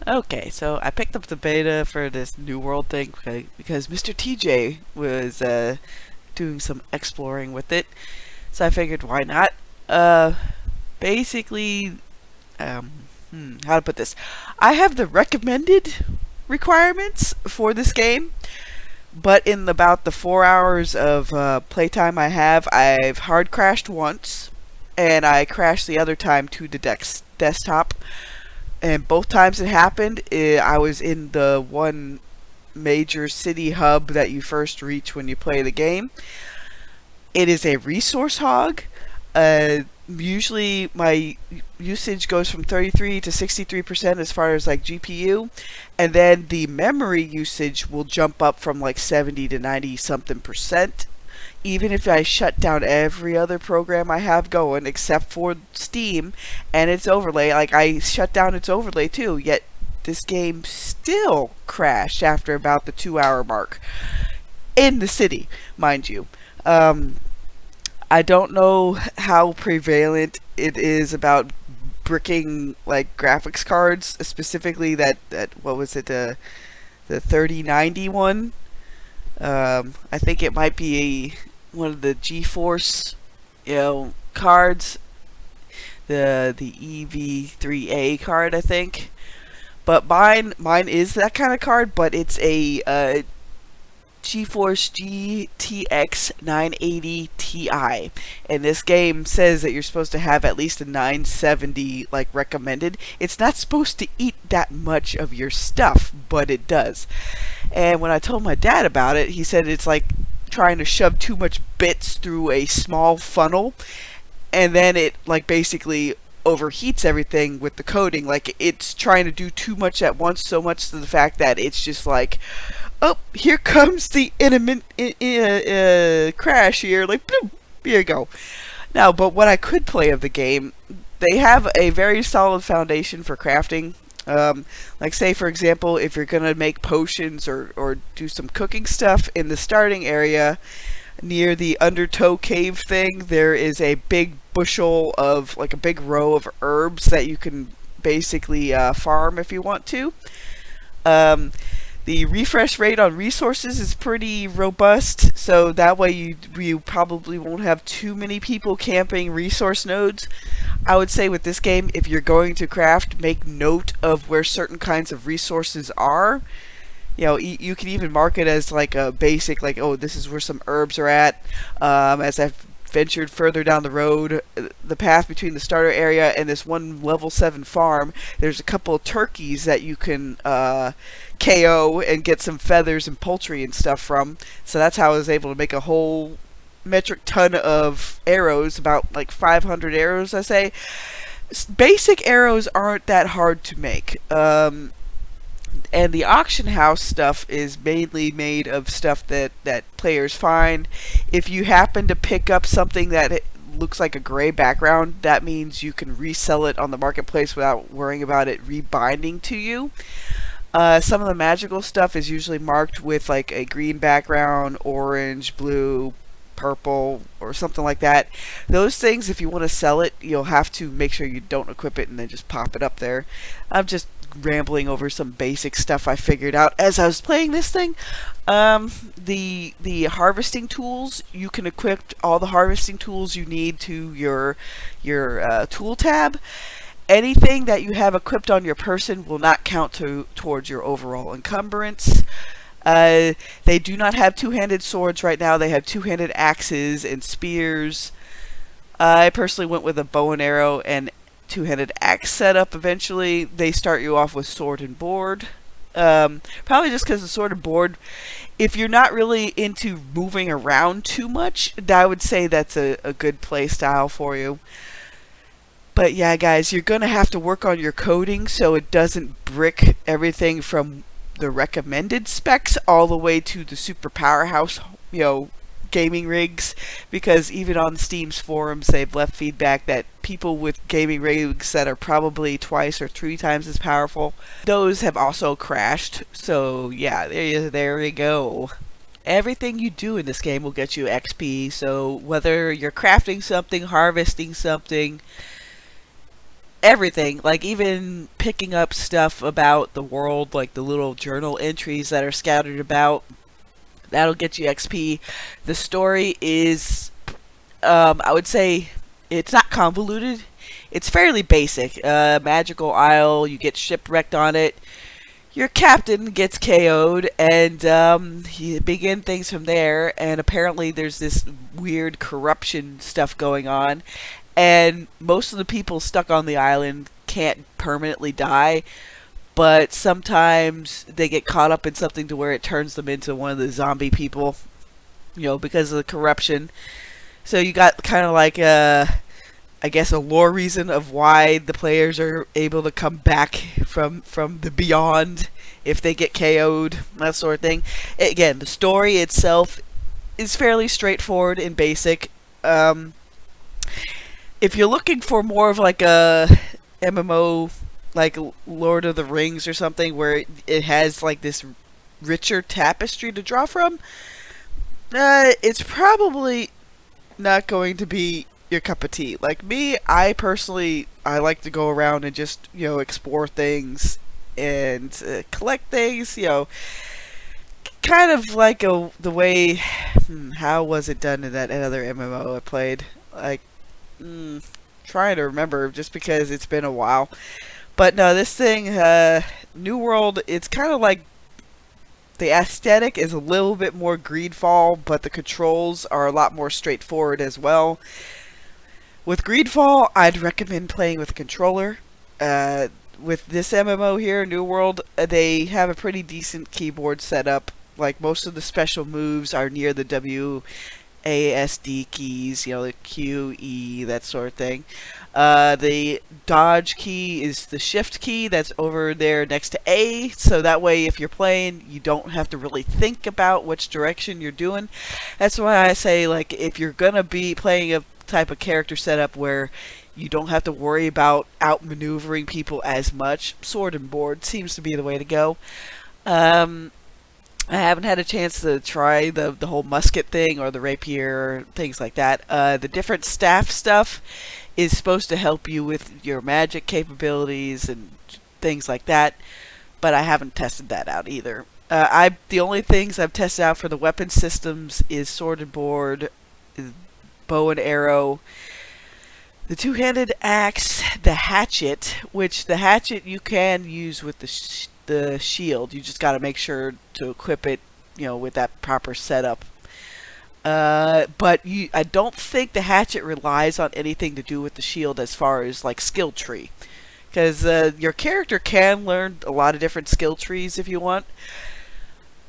Okay, so I picked up the beta for this New World thing because Mr. TJ was doing some exploring with it. So I figured, why not? Uh, basically, um, how to put this? I have the recommended requirements for this game, but in about the 4 hours of playtime I have, I've hard crashed once, and I crashed the other time to the desktop. And both times it happened, I was in the one major city hub that you first reach when you play the game. It is a resource hog. Usually my usage goes from 33 to 63% as far as like GPU, and then the memory usage will jump up from like 70 to 90 something percent. Even if I shut down every other program I have going except for Steam and its overlay, like I shut down its overlay too, yet this game still crashed after about the 2 hour mark in the city, mind you. Um, I don't know how prevalent it is about bricking like graphics cards, specifically that what was it, the 3090 one. I think it might be one of the GeForce, cards, the EV3A card, I think. But mine is that kind of card, but it's a GeForce GTX 980 Ti, and this game says that you're supposed to have at least a 970 like recommended. It's not supposed to eat that much of your stuff, but it does. And when I told my dad about it, he said it's like trying to shove too much bits through a small funnel, and then it like basically overheats everything with the coding. Like it's trying to do too much at once, so much to the fact that it's just like, oh, here comes the imminent crash here. Like, bloop, here you go. Now, but what I could play of the game, they have a very solid foundation for crafting. Like, say, for example, if you're going to make potions or do some cooking stuff in the starting area near the undertow cave thing, there is a big bushel of, like, a big row of herbs that you can basically farm if you want to. Um, the refresh rate on resources is pretty robust, so that way you probably won't have too many people camping resource nodes. I would say with this game, if you're going to craft, make note of where certain kinds of resources are. You can even mark it as like a basic, like, oh, this is where some herbs are at. As I've ventured further down the road, the path between the starter area and this one level 7 farm, there's a couple of turkeys that you can KO and get some feathers and poultry and stuff from. So that's how I was able to make a whole metric ton of arrows, about like 500 arrows, I say. Basic arrows aren't that hard to make. And the auction house stuff is mainly made of stuff that players find. If you happen to pick up something that looks like a gray background, that means you can resell it on the marketplace without worrying about it rebinding to you. Some of the magical stuff is usually marked with like a green background, orange, blue, purple, or something like that. Those things, if you want to sell it, you'll have to make sure you don't equip it and then just pop it up there. I'm just rambling over some basic stuff I figured out as I was playing this thing. The harvesting tools, you can equip all the harvesting tools you need to your tool tab. Anything that you have equipped on your person will not count towards your overall encumbrance. They do not have two-handed swords right now. They have two-handed axes and spears. I personally went with a bow and arrow and two-handed axe setup. Eventually, they start you off with sword and board. Probably just because the sword and board, if you're not really into moving around too much, I would say that's a good play style for you. But yeah, guys, you're going to have to work on your coding so it doesn't brick everything from the recommended specs all the way to the super powerhouse, gaming rigs. Because even on Steam's forums, they've left feedback that people with gaming rigs that are probably twice or three times as powerful, those have also crashed. So yeah, there you go. Everything you do in this game will get you XP, so whether you're crafting something, harvesting something, everything, like even picking up stuff about the world, like the little journal entries that are scattered about. That'll get you XP. The story is, I would say, it's not convoluted. It's fairly basic. Magical Isle, you get shipwrecked on it. Your captain gets KO'd, and you begin things from there. And apparently, there's this weird corruption stuff going on, and most of the people stuck on the island can't permanently die, but sometimes they get caught up in something to where it turns them into one of the zombie people, because of the corruption. So you got kind of like I guess a lore reason of why the players are able to come back from the beyond if they get KO'd, that sort of thing. Again, the story itself is fairly straightforward and basic. If you're looking for more of like a MMO, like Lord of the Rings or something, where it has like this richer tapestry to draw from, it's probably not going to be your cup of tea. Like me, I personally, I like to go around and just, explore things and collect things, kind of like the way, how was it done in that other MMO I played? Like, trying to remember just because it's been a while. But no, this thing, New World, it's kind of like the aesthetic is a little bit more Greedfall, but the controls are a lot more straightforward as well. With Greedfall, I'd recommend playing with a controller. With this MMO here, New World, they have a pretty decent keyboard setup. Like most of the special moves are near the WASD keys, the Q, E, that sort of thing. The dodge key is the shift key that's over there next to A, so that way if you're playing, you don't have to really think about which direction you're doing. That's why I say, like, if you're gonna be playing a type of character setup where you don't have to worry about outmaneuvering people as much, sword and board seems to be the way to go. I haven't had a chance to try the whole musket thing or the rapier, things like that. The different staff stuff is supposed to help you with your magic capabilities and things like that, but I haven't tested that out either. The only things I've tested out for the weapon systems is sword and board, bow and arrow, the two-handed axe, the hatchet, which the hatchet you can use with the shield. You just got to make sure to equip it, with that proper setup. But I don't think the hatchet relies on anything to do with the shield as far as like skill tree, because your character can learn a lot of different skill trees if you want.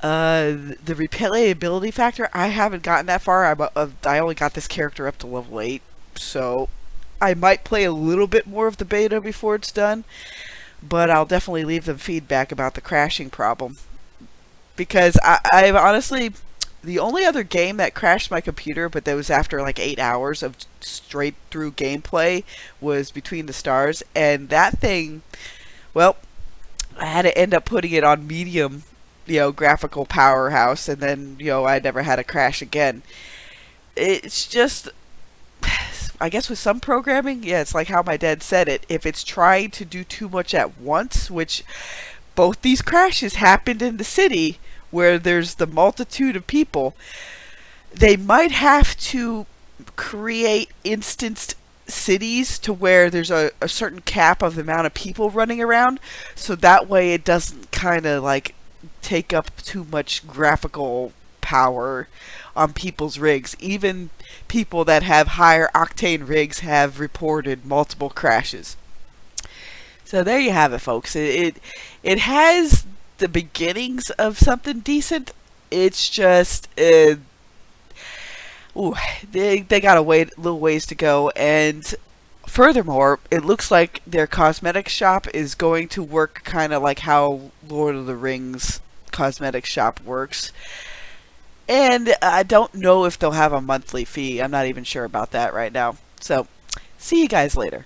The replayability factor, I haven't gotten that far. I only got this character up to level 8, so I might play a little bit more of the beta before it's done, but I'll definitely leave them feedback about the crashing problem, because I've honestly, the only other game that crashed my computer, but that was after like 8 hours of straight through gameplay, was Between the Stars, and that thing, well, I had to end up putting it on medium, graphical powerhouse, and then, I never had a crash again. It's just, I guess with some programming, yeah, it's like how my dad said it. If it's trying to do too much at once, which both these crashes happened in the city where there's the multitude of people, they might have to create instanced cities to where there's a certain cap of the amount of people running around, so that way it doesn't kind of like take up too much graphical power on people's rigs. Even people that have higher octane rigs have reported multiple crashes. So there you have it, folks. It has the beginnings of something decent. It's just they got a little ways to go, and furthermore, it looks like their cosmetic shop is going to work kind of like how Lord of the Rings cosmetic shop works. And I don't know if they'll have a monthly fee. I'm not even sure about that right now. So, see you guys later.